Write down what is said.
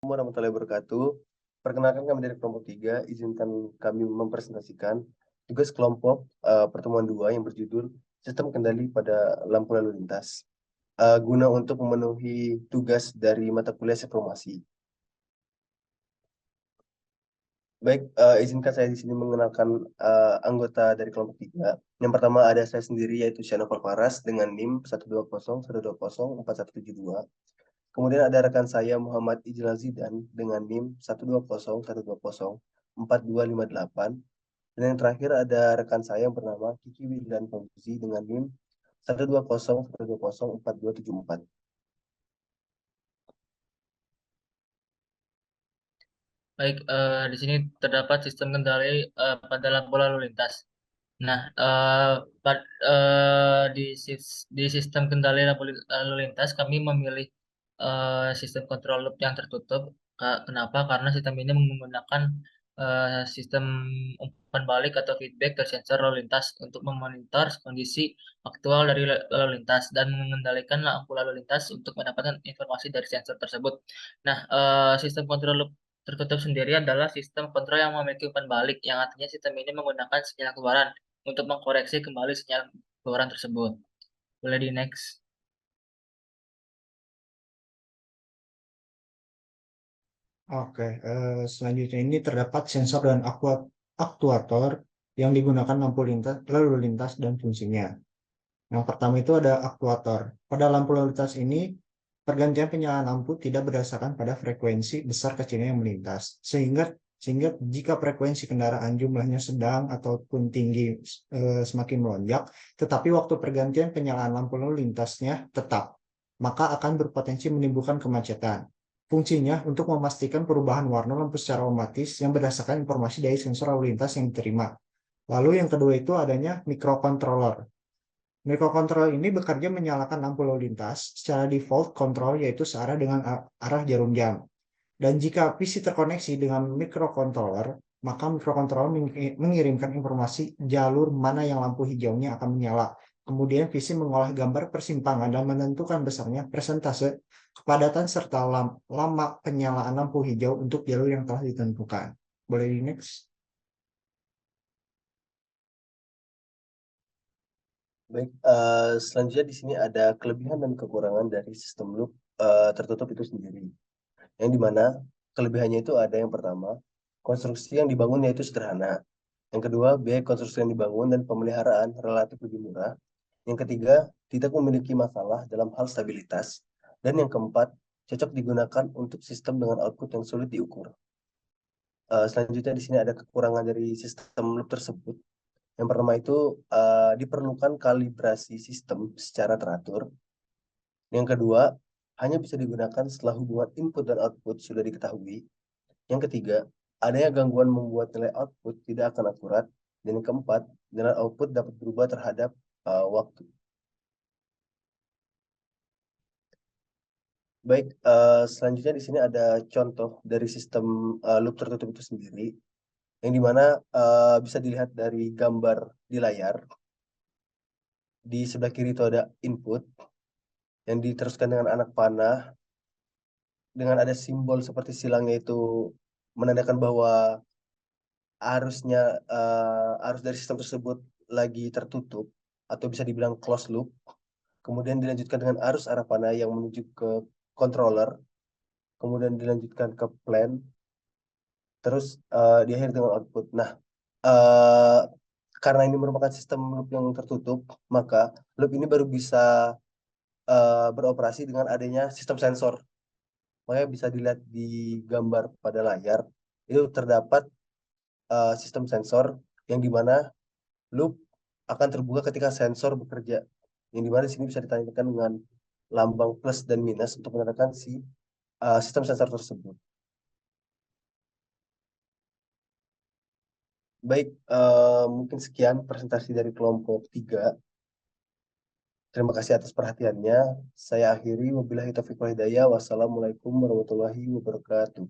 Warahmatullahi wabarakatuh. Perkenalkan kami dari kelompok 3, izinkan kami mempresentasikan tugas kelompok pertemuan 2 yang berjudul Sistem Kendali pada Lampu Lalu Lintas, guna untuk memenuhi tugas dari mata kuliah Informasi. Baik, izinkan saya di sini mengenalkan anggota dari kelompok 3. Yang pertama ada saya sendiri, yaitu Syanoval Faras dengan NIM 12012047172. Kemudian ada rekan saya Muhammad Ijlal Zidan dengan NIM 12012042258. Dan yang terakhir ada rekan saya yang bernama Kiki Wildan Fauzi dengan NIM 12012042274. Baik, di sini terdapat sistem kendali pada lampu lalu lintas. Nah, di sistem kendali lalu lintas kami memilih sistem control loop yang tertutup. Kenapa? Karena sistem ini menggunakan sistem umpan balik atau feedback dari sensor lalu lintas untuk memonitor kondisi aktual dari lalu lintas dan mengendalikan lampu lalu lintas untuk mendapatkan informasi dari sensor tersebut. Nah, sistem control loop tertutup sendiri adalah sistem kontrol yang memiliki umpan balik, yang artinya sistem ini menggunakan sinyal keluaran untuk mengkoreksi kembali sinyal keluaran tersebut. Boleh di next. Oke, selanjutnya ini terdapat sensor dan aktuator yang digunakan lampu lintas, lalu lintas dan fungsinya. Yang pertama itu ada aktuator. Pada lampu lalu lintas ini, pergantian penyalaan lampu tidak berdasarkan pada frekuensi besar kecilnya yang melintas. Sehingga jika frekuensi kendaraan jumlahnya sedang ataupun tinggi semakin melonjak, tetapi waktu pergantian penyalaan lampu lalu lintasnya tetap, maka akan berpotensi menimbulkan kemacetan. Fungsinya untuk memastikan perubahan warna lampu secara otomatis yang berdasarkan informasi dari sensor lalu lintas yang diterima. Lalu yang kedua itu adanya microcontroller. Microcontroller ini bekerja menyalakan lampu lalu lintas secara default kontrol, yaitu searah dengan arah jarum jam. Dan jika PC terkoneksi dengan microcontroller, maka microcontroller mengirimkan informasi jalur mana yang lampu hijaunya akan menyala. Kemudian PC mengolah gambar persimpangan dan menentukan besarnya persentase kepadatan serta lama penyalaan lampu hijau untuk jalur yang telah ditentukan. Boleh di next? Baik, selanjutnya di sini ada kelebihan dan kekurangan dari sistem loop tertutup itu sendiri. Yang dimana kelebihannya itu ada yang pertama, konstruksi yang dibangun yaitu sederhana. Yang kedua, biaya konstruksi yang dibangun dan pemeliharaan relatif lebih murah. Yang ketiga, tidak memiliki masalah dalam hal stabilitas. Dan yang keempat, cocok digunakan untuk sistem dengan output yang sulit diukur. Selanjutnya di sini ada kekurangan dari sistem loop tersebut. Yang pertama itu diperlukan kalibrasi sistem secara teratur. Yang kedua, hanya bisa digunakan setelah hubungan input dan output sudah diketahui. Yang ketiga, adanya gangguan membuat nilai output tidak akan akurat. Dan yang keempat, nilai output dapat berubah terhadap waktu. Baik, selanjutnya di sini ada contoh dari sistem loop tertutup itu sendiri, yang dimana bisa dilihat dari gambar di layar. Di sebelah kiri itu ada input yang diteruskan dengan anak panah, dengan ada simbol seperti silangnya itu menandakan bahwa arusnya arus dari sistem tersebut lagi tertutup atau bisa dibilang closed loop. Kemudian dilanjutkan dengan arus arah panah yang menuju ke controller, kemudian dilanjutkan ke plan, terus di akhir dengan output. Nah, uh, karena ini merupakan sistem loop yang tertutup, maka loop ini baru bisa beroperasi dengan adanya sistem sensor. Makanya bisa dilihat di gambar pada layar, itu terdapat sistem sensor yang dimana loop akan terbuka ketika sensor bekerja. Yang dimana di sini bisa ditanyakan dengan lambang plus dan minus untuk menandakan si sistem sensor tersebut. Baik, mungkin sekian presentasi dari kelompok 3. Terima kasih atas perhatiannya. Saya akhiri. Wabillahi taufiq wal hidayah. Wassalamualaikum warahmatullahi wabarakatuh.